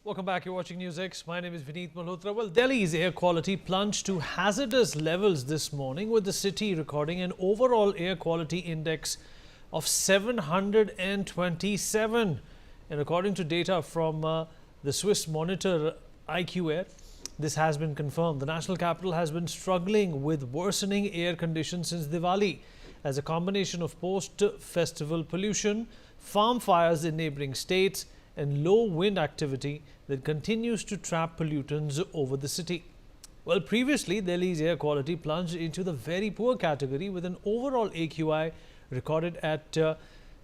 Welcome back. You're watching NewsX. My name is Vineet Malhotra. Well, Delhi's air quality plunged to hazardous levels this morning, with the city recording an overall air quality index of 727. And according to data from the Swiss monitor AQI, this has been confirmed. The national capital has been struggling with worsening air conditions since Diwali, as a combination of post-festival pollution, farm fires in neighboring states, and low wind activity that continues to trap pollutants over the city. Well, previously, Delhi's air quality plunged into the very poor category, with an overall AQI recorded at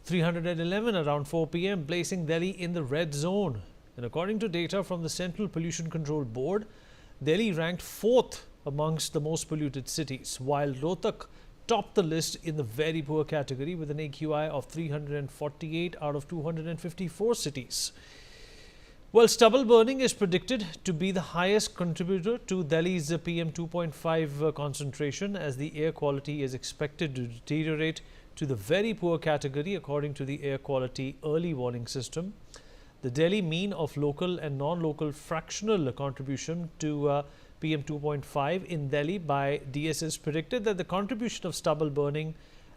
311 around 4 p.m., placing Delhi in the red zone. And according to data from the Central Pollution Control Board, Delhi ranked 4th amongst the most polluted cities, while Rohtak topped the list in the very poor category with an AQI of 348 out of 254 cities. Well, stubble burning is predicted to be the highest contributor to Delhi's PM2.5 concentration, as the air quality is expected to deteriorate to the very poor category according to the air quality early warning system. The Delhi mean of local and non-local fractional contribution to PM2.5 in Delhi by DSS predicted that the contribution of stubble burning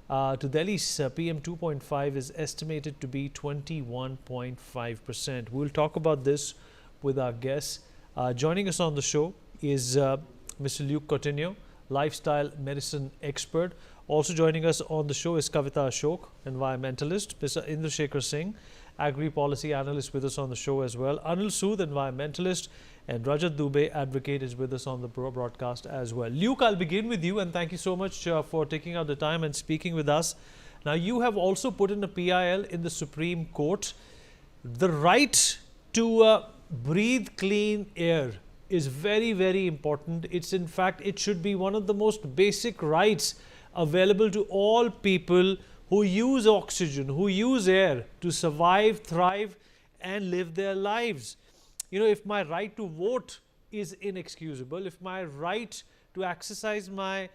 to Delhi's PM2.5 is estimated to be 21.5%. We'll talk about this with our guests. Joining us on the show is Mr. Luke Coutinho, lifestyle medicine expert. Also joining us on the show is Kavita Ashok, environmentalist. Mr. Indrashekhar Singh, agri-policy analyst, with us on the show as well. Anil Sood, environmentalist, and Rajat Dubey, advocate, is with us on the broadcast as well. Luke, I'll begin with you, and thank you so much for taking out the time and speaking with us. Now, you have also put in a PIL in the Supreme Court. The right to breathe clean air is very, very important. It's, in fact, it should be one of the most basic rights available to all people who use oxygen, who use air to survive, thrive, and live their lives. You know, if my right to vote is inexcusable, if my right to exercise my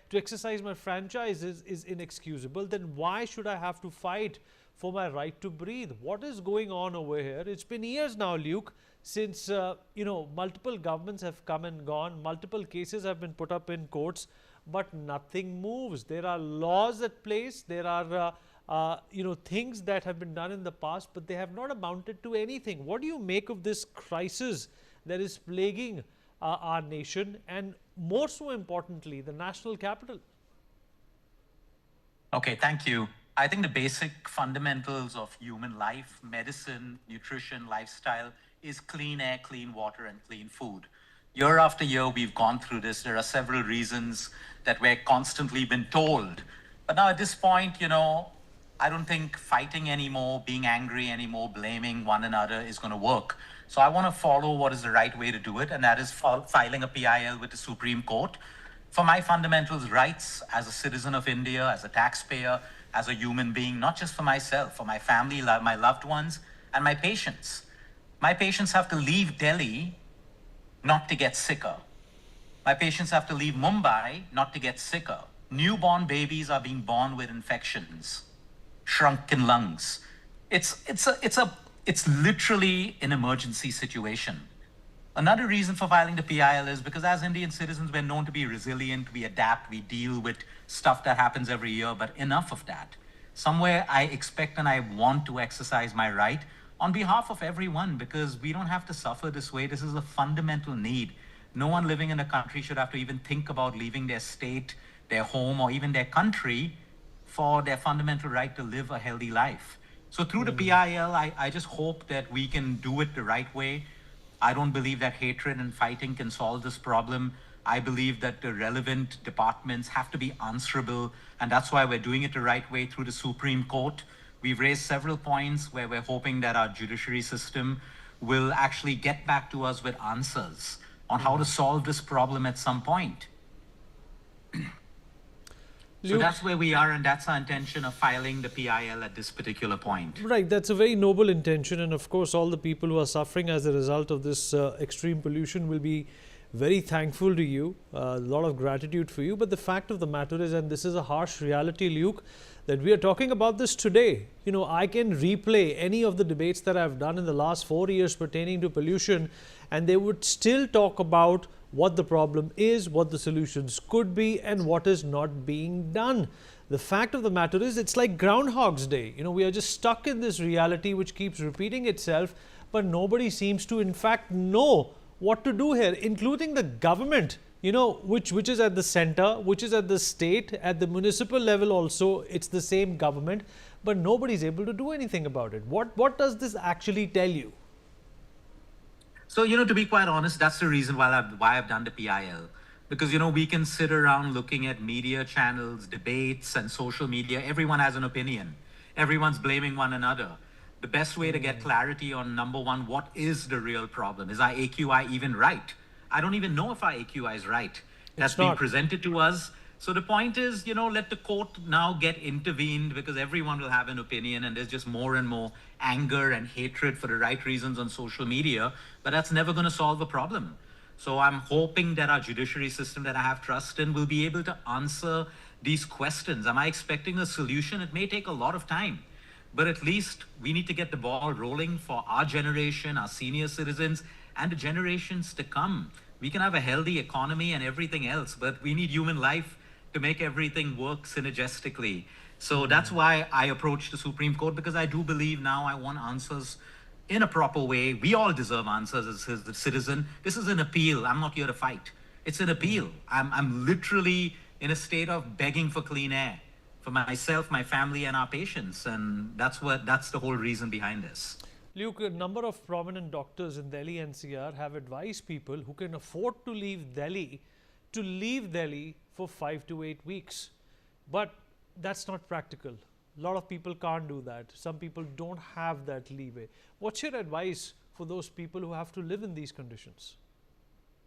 franchise is inexcusable, then why should I have to fight for my right to breathe? What is going on over here? It's been years now, Luke, since multiple governments have come and gone, multiple cases have been put up in courts, but nothing moves. There are laws at place, there are things that have been done in the past, but they have not amounted to anything. What do you make of this crisis that is plaguing our nation, and more so importantly, the national capital? Okay, thank you. I think the basic fundamentals of human life, medicine, nutrition, lifestyle is clean air, clean water, and clean food. Year after year, we've gone through this. There are several reasons that we're constantly been told. But now at this point, I don't think fighting anymore, being angry anymore, blaming one another is going to work. So I want to follow what is the right way to do it, and that is filing a PIL with the Supreme Court for my fundamental rights as a citizen of India, as a taxpayer, as a human being, not just for myself, for my family, my loved ones, and my patients. My patients have to leave Delhi not to get sicker. My patients have to leave Mumbai not to get sicker. Newborn babies are being born with infections, shrunken lungs. It's literally an emergency situation. Another reason for filing the PIL is because as Indian citizens, we're known to be resilient, we adapt, we deal with stuff that happens every year, but enough of that. Somewhere I expect and I want to exercise my right on behalf of everyone, because we don't have to suffer this way. This is a fundamental need. No one living in a country should have to even think about leaving their state, their home, or even their country for their fundamental right to live a healthy life. So through the PIL, I just hope that we can do it the right way. I don't believe that hatred and fighting can solve this problem. I believe that the relevant departments have to be answerable, and that's why we're doing it the right way through the Supreme Court. We've raised several points where we're hoping that our judiciary system will actually get back to us with answers on how to solve this problem at some point. So that's where we are, and that's our intention of filing the PIL at this particular point. Right, that's a very noble intention, and of course all the people who are suffering as a result of this extreme pollution will be very thankful to you, a lot of gratitude for you. But the fact of the matter is, and this is a harsh reality, Luke, that we are talking about this today. I can replay any of the debates that I've done in the last 4 years pertaining to pollution, and they would still talk about what the problem is, what the solutions could be, and what is not being done. The fact of the matter is, it's like Groundhog's Day. We are just stuck in this reality which keeps repeating itself, but nobody seems to, in fact, know what to do here, including the government, which is at the center, which is at the state, at the municipal level also, it's the same government, but nobody's able to do anything about it. What does this actually tell you? So, to be quite honest, that's the reason why I've done the PIL. Because, we can sit around looking at media channels, debates, and social media. Everyone has an opinion. Everyone's blaming one another. The best way to get clarity on, number one, what is the real problem? Is our AQI even right? I don't even know if our AQI is right. That's being presented to us. So the point is, let the court now get intervened, because everyone will have an opinion, and there's just more and more anger and hatred for the right reasons on social media, but that's never going to solve a problem. So I'm hoping that our judiciary system that I have trust in will be able to answer these questions. Am I expecting a solution? It may take a lot of time, but at least we need to get the ball rolling for our generation, our senior citizens, and the generations to come. We can have a healthy economy and everything else, but we need human life to make everything work synergistically. So that's why I approached the Supreme Court, because I do believe now I want answers in a proper way. We all deserve answers as a citizen. This is an appeal. I'm not here to fight. It's an appeal. I'm literally in a state of begging for clean air for myself, my family, and our patients. And that's the whole reason behind this. Luke, a number of prominent doctors in Delhi NCR have advised people who can afford to leave Delhi for 5 to 8 weeks. But that's not practical. A lot of people can't do that. Some people don't have that leeway. What's your advice for those people who have to live in these conditions?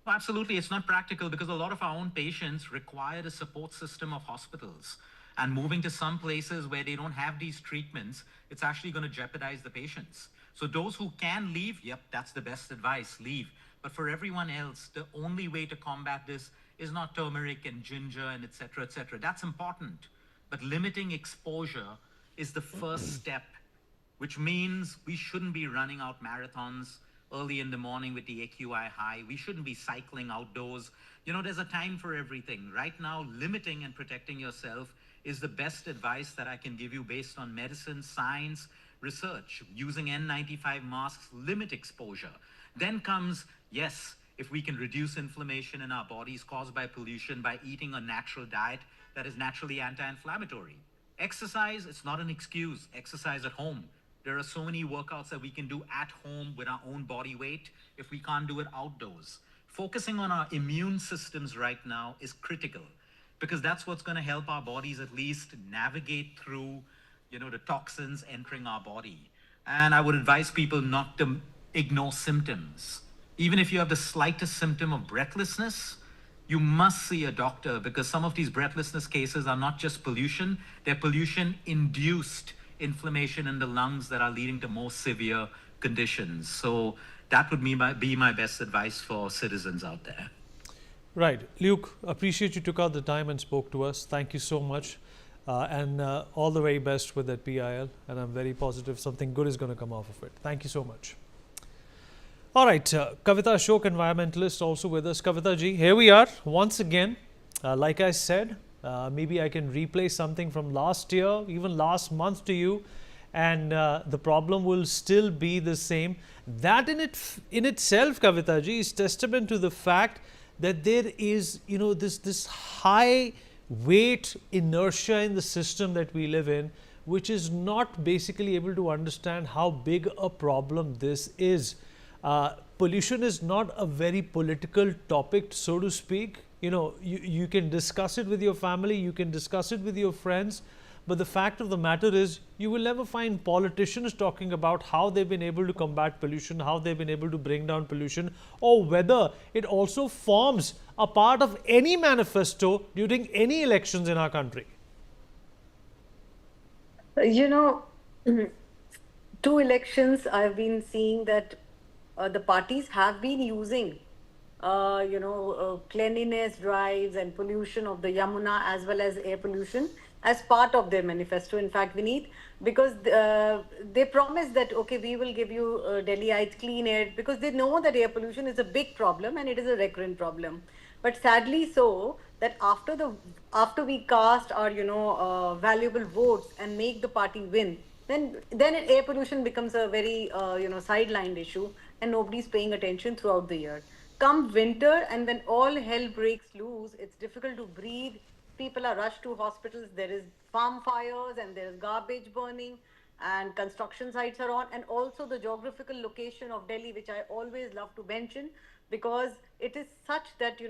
Absolutely. It's not practical, because a lot of our own patients require the support system of hospitals. And moving to some places where they don't have these treatments, it's actually going to jeopardize the patients. So those who can leave, yep, that's the best advice, leave. But for everyone else, the only way to combat this is not turmeric and ginger and et cetera, that's important. But limiting exposure is the first step, which means we shouldn't be running out marathons early in the morning with the AQI high. We shouldn't be cycling outdoors. There's a time for everything. Right now, limiting and protecting yourself is the best advice that I can give you based on medicine, science, research. Using N95 masks, limit exposure. Then comes, yes, if we can reduce inflammation in our bodies caused by pollution by eating a natural diet that is naturally anti-inflammatory. Exercise, it's not an excuse. Exercise at home. There are so many workouts that we can do at home with our own body weight if we can't do it outdoors. Focusing on our immune systems right now is critical, because that's what's going to help our bodies at least navigate through, the toxins entering our body. And I would advise people not to ignore symptoms. Even if you have the slightest symptom of breathlessness, you must see a doctor, because some of these breathlessness cases are not just pollution, they're pollution-induced inflammation in the lungs that are leading to more severe conditions. So that would be my best advice for citizens out there. Right. Luke, appreciate you took out the time and spoke to us. Thank you so much. And all the very best with that PIL. And I'm very positive something good is going to come off of it. Thank you so much. All right. Kavita Ashok, environmentalist, also with us. Kavita ji, here we are once again. Like I said, maybe I can replay something from last year, even last month to you. And the problem will still be the same. That in itself, Kavita ji, is testament to the fact that there is, this high weight inertia in the system that we live in, which is not basically able to understand how big a problem this is. Pollution is not a very political topic, so to speak. You can discuss it with your family, you can discuss it with your friends, but the fact of the matter is you will never find politicians talking about how they've been able to combat pollution, how they've been able to bring down pollution, or whether it also forms a part of any manifesto during any elections in our country. Two elections I've been seeing that the parties have been using cleanliness drives and pollution of the Yamuna as well as air pollution as part of their manifesto. In fact, Vineet, because they promised that, okay, we will give you Delhiites clean air, because they know that air pollution is a big problem and it is a recurrent problem. But sadly, so that after we cast our valuable votes and make the party win, then air pollution becomes a very sidelined issue, and nobody's paying attention throughout the year. Come winter, and when all hell breaks loose, it's difficult to breathe. People are rushed to hospitals. There is farm fires and there is garbage burning, and construction sites are on. And also the geographical location of Delhi, which I always love to mention, because it is such that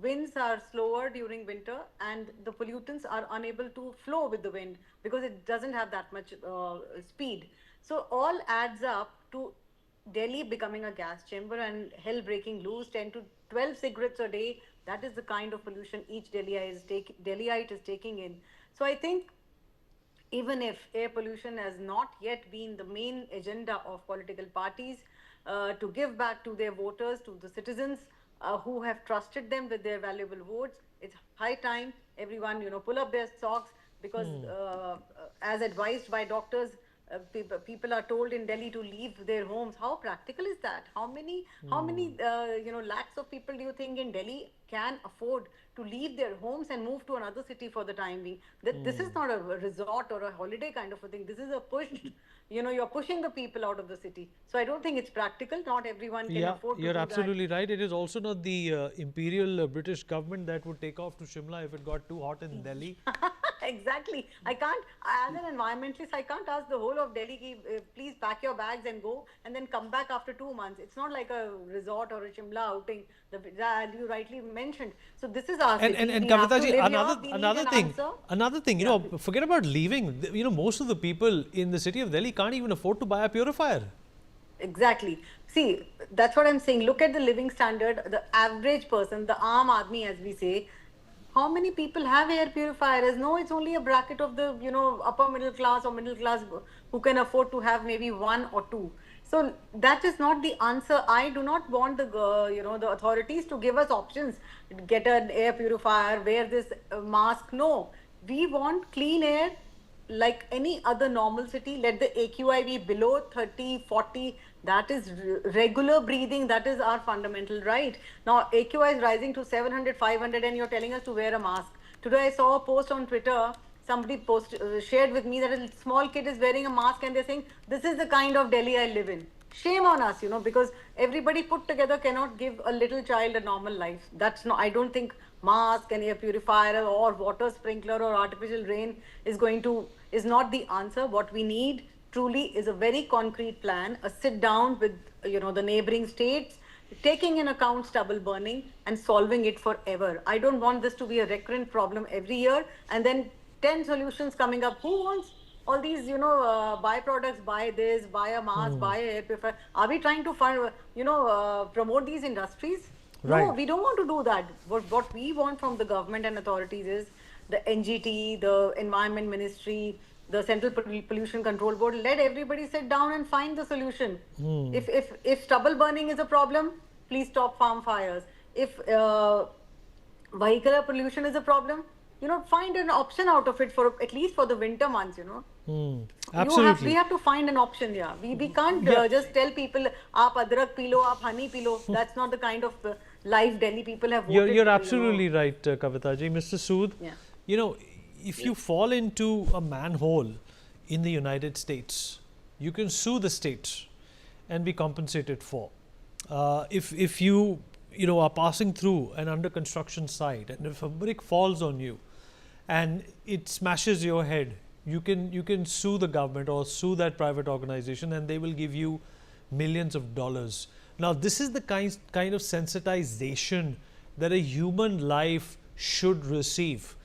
winds are slower during winter and the pollutants are unable to flow with the wind because it doesn't have that much speed. So all adds up to Delhi becoming a gas chamber and hell breaking loose. 10 to 12 cigarettes a day, that is the kind of pollution each Delhiite is taking in. So I think even if air pollution has not yet been the main agenda of political parties, to give back to their voters, to the citizens who have trusted them with their valuable votes, it's high time everyone pull up their socks, because as advised by doctors, people are told in Delhi to leave their homes. How practical is that? How many lakhs of people do you think in Delhi can afford to leave their homes and move to another city for the time being? This is not a resort or a holiday kind of a thing. This is a push. You're pushing the people out of the city. So I don't think it's practical. Not everyone can afford to you're do absolutely right. It is also not the imperial British government that would take off to Shimla if it got too hot in Delhi. Exactly. I can't, as an environmentalist, I can't ask the whole of Delhi, please pack your bags and go, and then come back after 2 months. It's not like a resort or a Shimla outing, that you rightly mentioned. So this is our city. And We have to Kavita ji, live here. We need another thing, forget about leaving. Most of the people in the city of Delhi can't even afford to buy a purifier. Exactly. See, that's what I'm saying. Look at the living standard, the average person, the aam aadmi, as we say. How many people have air purifiers? No, it's only a bracket of the upper middle class or middle class who can afford to have maybe one or two. So that is not the answer. I do not want the authorities to give us options. Get an air purifier, wear this mask. No, we want clean air like any other normal city. Let the AQI be below 30, 40. That is regular breathing. That is our fundamental right. Now, AQI is rising to 700, 500, and you're telling us to wear a mask. Today, I saw a post on Twitter. Somebody shared with me that a small kid is wearing a mask and they're saying, this is the kind of Delhi I live in. Shame on us, because everybody put together cannot give a little child a normal life. That's no, I don't think mask and air purifier or water sprinkler or artificial rain is not the answer. What we need truly is a very concrete plan, a sit down with the neighboring states, taking in account stubble burning and solving it forever. I don't want this to be a recurrent problem every year and then 10 solutions coming up. Who wants all these byproducts? Buy this, buy a mask, buy a air purifier. Are we trying to promote these industries? Right. No, we don't want to do that. What we want from the government and authorities is the NGT, the Environment Ministry, the Central Pollution Control Board. Let everybody sit down and find the solution. If stubble burning is a problem, please stop farm fires. If vehicular pollution is a problem, find an option out of it for at least for the winter months. Absolutely. We have to find an option. Yeah, we can't just tell people, "Aap adrak pee lo, aap honey pee lo." That's not the kind of life Delhi people have voted. You're absolutely right, Kavita ji. Mr. Sood, if you fall into a manhole in the United States, you can sue the state and be compensated for. If you are passing through an under construction site and if a brick falls on you and it smashes your head, you can sue the government or sue that private organization and they will give you millions of dollars. Now, this is the kind of sensitization that a human life should receive.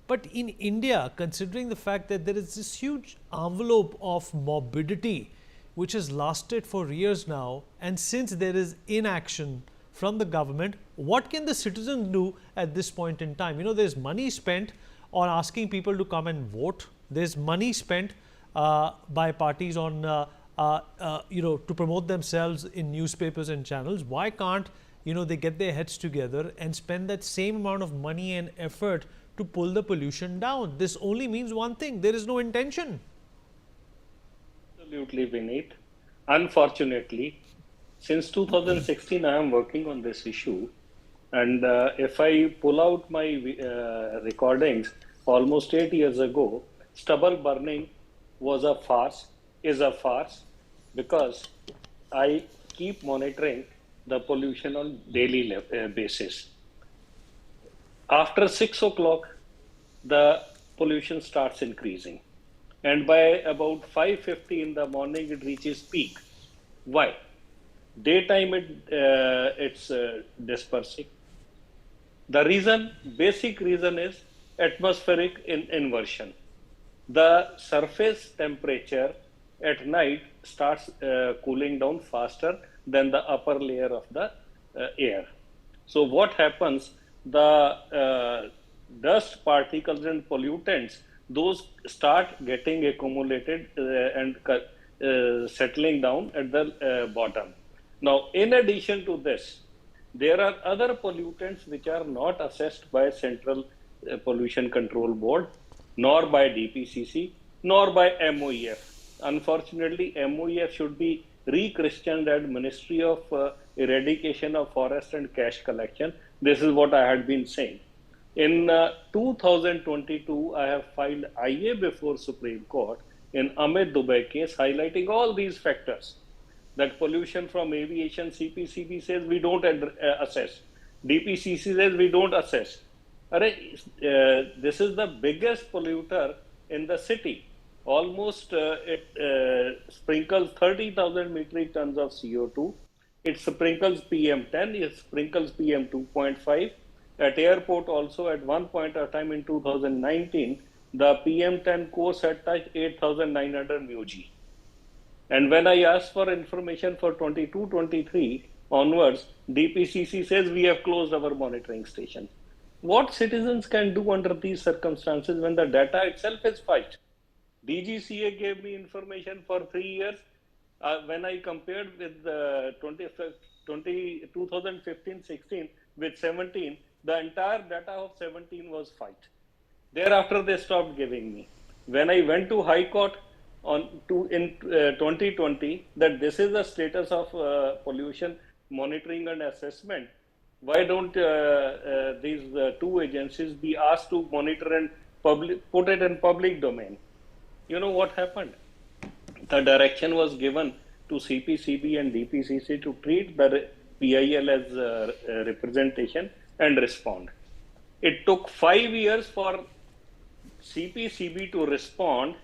But in India, considering the fact that there is this huge envelope of morbidity which has lasted for years now, and since there is inaction from the government, what can the citizens do at this point in time? There's money spent on asking people to come and vote. There's money spent by parties on to promote themselves in newspapers and channels. Why can't they get their heads together and spend that same amount of money and effort to pull the pollution down. This only means one thing: there is no intention. Absolutely, Vineet. Unfortunately, since 2016, I am working on this issue. And if I pull out my recordings almost 8 years ago, stubble burning was a farce, is a farce, because I keep monitoring the pollution on daily basis. After 6 o'clock, the pollution starts increasing. And by about 5:50 in the morning, it reaches peak. Why? Daytime, it's dispersing. The reason, basic reason, is atmospheric inversion. The surface temperature at night starts cooling down faster than the upper layer of the air. So what happens? The dust particles and pollutants, those start getting accumulated and settling down at the bottom. Now, in addition to this, there are other pollutants which are not assessed by Central Pollution Control Board, nor by DPCC, nor by MOEF. Unfortunately, MOEF should be re-christened as Ministry of Eradication of Forest and Cash Collection. This is what I had been saying. In 2022, I have filed IA before Supreme Court in Amit Dubai case, highlighting all these factors. That pollution from aviation, CPCB says we don't assess. DPCC says we don't assess. This is the biggest polluter in the city. Almost it sprinkles 30,000 metric tons of CO2. It sprinkles PM10, it sprinkles PM2.5. At airport also, at one point of time in 2019, the PM10 course had touched 8,900 μg. And when I asked for information for 22-23 onwards, DPCC says we have closed our monitoring station. What citizens can do under these circumstances when the data itself is fudged? DGCA gave me information for 3 years. When I compared with 2015-16 with 17, the entire data of 17 was fudged. Thereafter, they stopped giving me. When I went to High Court in 2020, that this is the status of pollution monitoring and assessment, why don't these two agencies be asked to monitor and put it in public domain? You know what happened? The direction was given to CPCB and DPCC to treat the PIL as representation and respond. It took 5 years for CPCB to respond,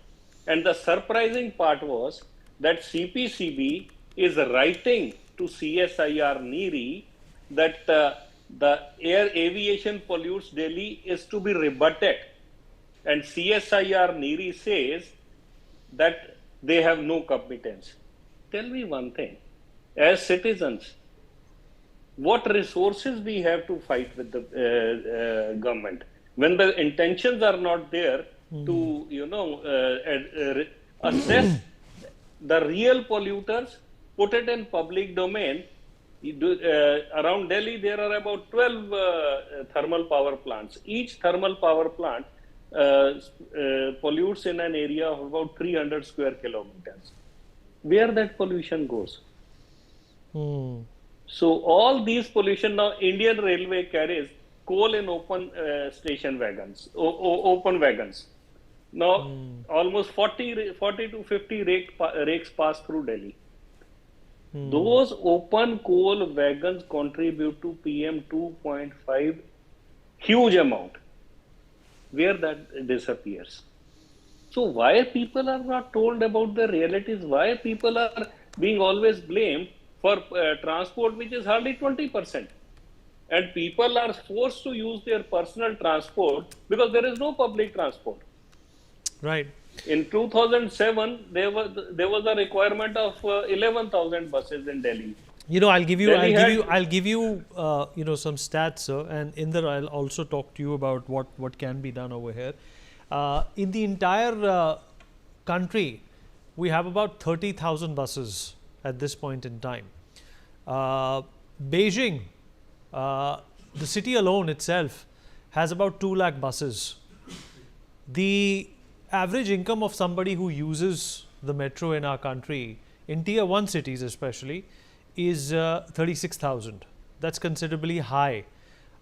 and the surprising part was that CPCB is writing to CSIR NERI that the air aviation pollutes Delhi is to be rebutted, and CSIR NERI says that they have no competence. Tell me one thing, as citizens, what resources we have to fight with the government when the intentions are not there to, assess the real polluters, put it in public domain. Around Delhi, there are about 12 thermal power plants. Each thermal power plant pollutes in an area of about 300 square kilometers. Where that pollution goes? So all these pollution, now Indian Railway carries coal in open station wagons, open wagons. Now almost 40 to 50 rakes pass through Delhi. Those open coal wagons contribute to PM2.5 huge amount. Where that disappears. So why people are not told about the realities? Why people are being always blamed for transport which is hardly 20%? And people are forced to use their personal transport because there is no public transport. Right. In 2007, there was a requirement of 11,000 buses in Delhi. You know, I'll give you some stats, sir, and in there I'll also talk to you about what can be done over here. In the entire country, we have about 30,000 buses at this point in time. Beijing, the city alone itself, has about 2 lakh buses. The average income of somebody who uses the metro in our country, in tier 1 cities especially, is 36,000. That's considerably high.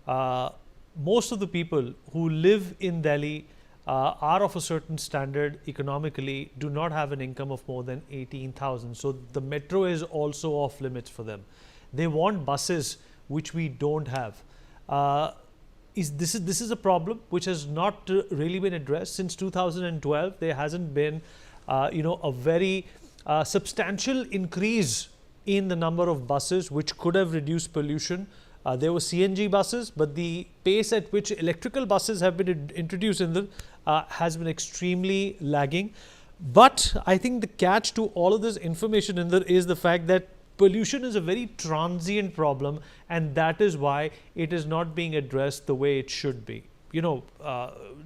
Most of the people who live in Delhi are of a certain standard economically, do not have an income of more than 18,000. So the metro is also off limits for them. They want buses which we don't have. This is a problem which has not really been addressed since 2012. There hasn't been a very substantial increase in the number of buses which could have reduced pollution. There were CNG buses, but the pace at which electrical buses have been introduced in them has been extremely lagging. But I think the catch to all of this information in there is the fact that pollution is a very transient problem, and that is why it is not being addressed the way it should be.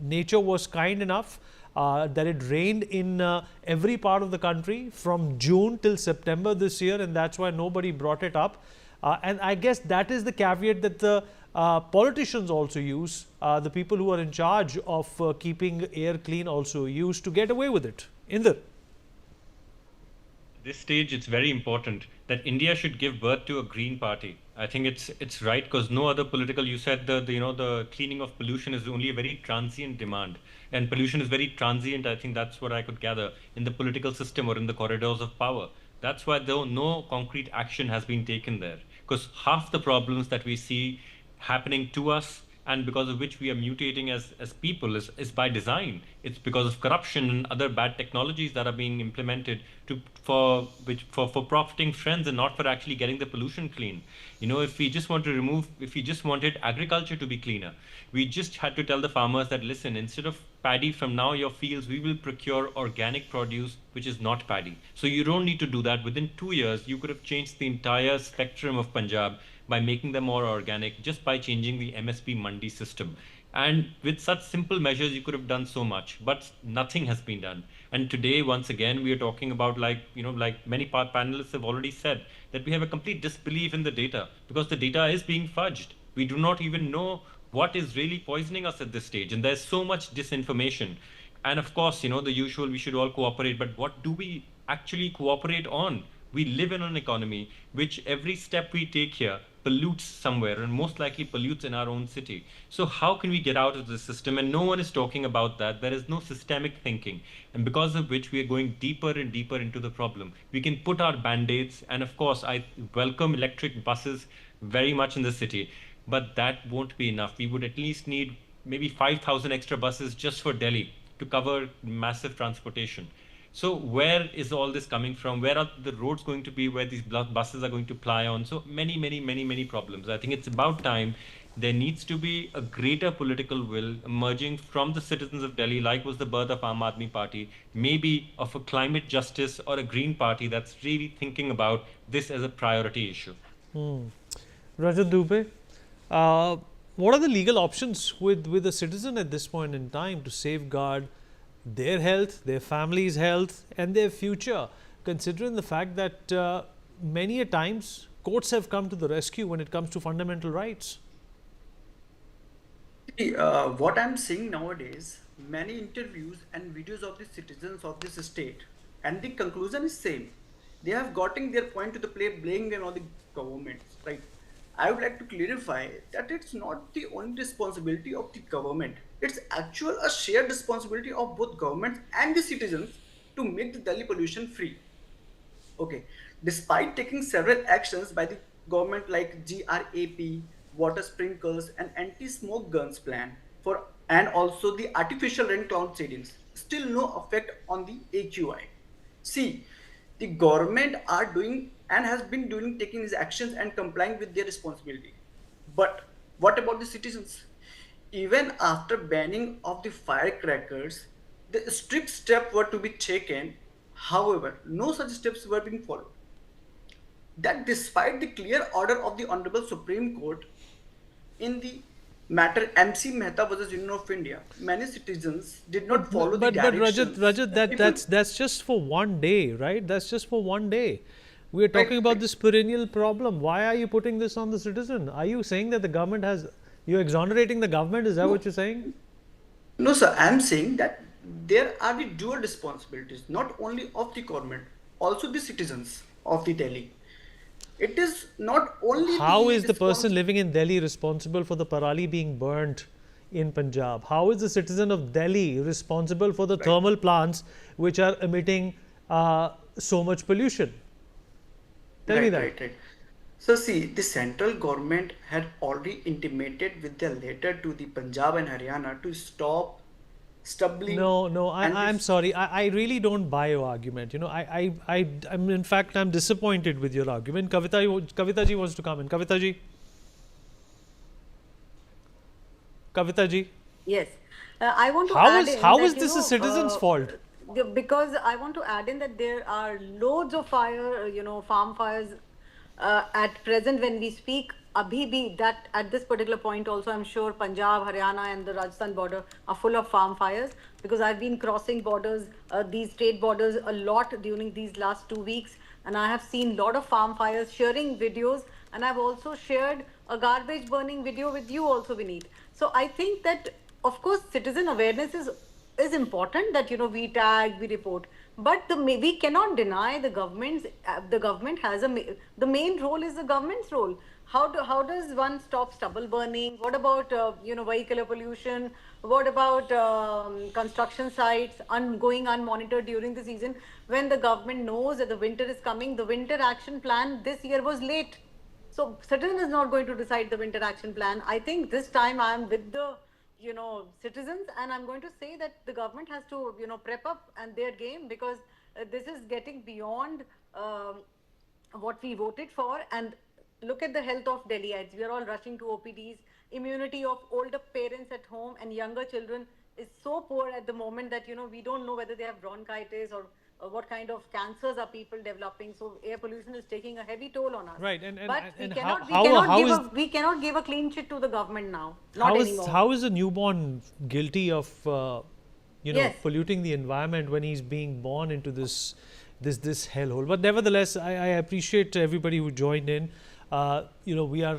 Nature was kind enough that it rained in every part of the country from June till September this year, and that's why nobody brought it up. And I guess that is the caveat that the politicians also use, the people who are in charge of keeping air clean also use to get away with it. Inder. This stage, it's very important that India should give birth to a green party. I think it's right, because no other political, you said the cleaning of pollution is only a very transient demand, and pollution is very transient. I think that's what I could gather in the political system or in the corridors of power. That's why though no concrete action has been taken there, because half the problems that we see happening to us and because of which we are mutating as people is by design. It's because of corruption and other bad technologies that are being implemented for profiting friends and not for actually getting the pollution clean. If we just wanted agriculture to be cleaner, we just had to tell the farmers that, listen, instead of paddy from now your fields, we will procure organic produce which is not paddy. So you don't need to do that. Within 2 years, you could have changed the entire spectrum of Punjab by making them more organic, just by changing the MSP Mandi system. And with such simple measures, you could have done so much, but nothing has been done. And today, once again, we are talking about, like many panelists have already said, that we have a complete disbelief in the data, because the data is being fudged. We do not even know what is really poisoning us at this stage. And there's so much disinformation. And of course, the usual, we should all cooperate, but what do we actually cooperate on? We live in an economy which every step we take here pollutes somewhere, and most likely pollutes in our own city. So how can we get out of this system? And no one is talking about that. There is no systemic thinking, and because of which we are going deeper and deeper into the problem. We can put our band-aids, and of course I welcome electric buses very much in the city, but that won't be enough. We would at least need maybe 5,000 extra buses just for Delhi to cover massive transportation. So where is all this coming from? Where are the roads going to be where these buses are going to ply on? So many problems. I think it's about time there needs to be a greater political will emerging from the citizens of Delhi, like was the birth of Aam Aadmi Party, maybe of a climate justice or a green party that's really thinking about this as a priority issue. Rajat Dubey, what are the legal options with a citizen at this point in time to safeguard their health, their family's health, and their future, considering the fact that many a times courts have come to the rescue when it comes to fundamental rights? What I'm seeing nowadays, many interviews and videos of the citizens of this state, and the conclusion is same. They have gotten their point to the play, blaming on the governments, right? I would like to clarify that it's not the only responsibility of the government. It's actual a shared responsibility of both governments and the citizens to make the Delhi pollution free. Okay, despite taking several actions by the government like GRAP, water sprinkles, and anti-smoke guns plan and also the artificial rain cloud seedings, still no effect on the AQI. See, the government are doing and has been doing taking these actions and complying with their responsibility. But what about the citizens? Even after banning of the firecrackers, the strict steps were to be taken. However, no such steps were being followed. That despite the clear order of the Honorable Supreme Court in the matter MC Mehta versus Union of India, many citizens did not follow the directions. But Rajat, that's just for one day, right? That's just for one day. We are talking about this perennial problem. Why are you putting this on the citizen? Are you saying that the government has You're exonerating the government, is that what you're saying? No, sir, I'm saying that there are the dual responsibilities, not only of the government, also the citizens of the Delhi. It is not only How the is the person living in Delhi responsible for the parali being burnt in Punjab? How is the citizen of Delhi responsible for the thermal plants which are emitting so much pollution? Tell me that. Right. So see, the central government had already intimated with their letter to the Punjab and Haryana to stop stubbling No, and I'm sorry. I really don't buy your argument. In fact, I'm disappointed with your argument. Kavita ji wants to come in. Kavita ji. Yes. I want to How add is in how that, is this a citizen's fault? because I want to add in that there are loads of farm fires at present when we speak. Abhi bhi, that at this particular point also, I'm sure Punjab, Haryana and the Rajasthan border are full of farm fires, because I've been crossing borders, these state borders a lot during these last 2 weeks, and I have seen a lot of farm fires, sharing videos, and I've also shared a garbage burning video with you also, Vineet. So I think that, of course, citizen awareness is important, that we tag, we report, but we cannot deny the government has the main role is the government's role. How does one stop stubble burning? What about vehicular pollution? What about construction sites going unmonitored during the season, when the government knows that the winter is coming? The winter action plan this year was late, so citizen is not going to decide the winter action plan. I think this time I am with the citizens, and I'm going to say that the government has to prep up and their game, because this is getting beyond what we voted for. And look at the health of Delhiites. We are all rushing to OPDs. Immunity of older parents at home and younger children is so poor at the moment that we don't know whether they have bronchitis or what kind of cancers are people developing. So air pollution is taking a heavy toll on us. Right, But and we cannot give a clean sheet to the government now. Not anymore. how is a newborn guilty of Yes. polluting the environment when he's being born into this hellhole? But nevertheless, I appreciate everybody who joined in. We are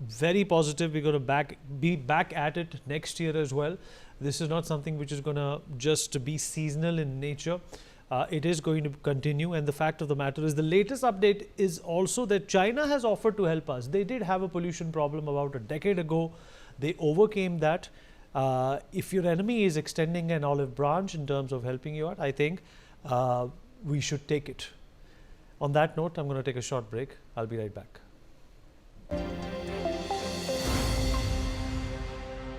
very positive. We're going to be back at it next year as well. This is not something which is going to just be seasonal in nature. It is going to continue, and the fact of the matter is, the latest update is also that China has offered to help us. They did have a pollution problem about a decade ago. They overcame that. If your enemy is extending an olive branch in terms of helping you out, I think we should take it. On that note, I'm going to take a short break. I'll be right back.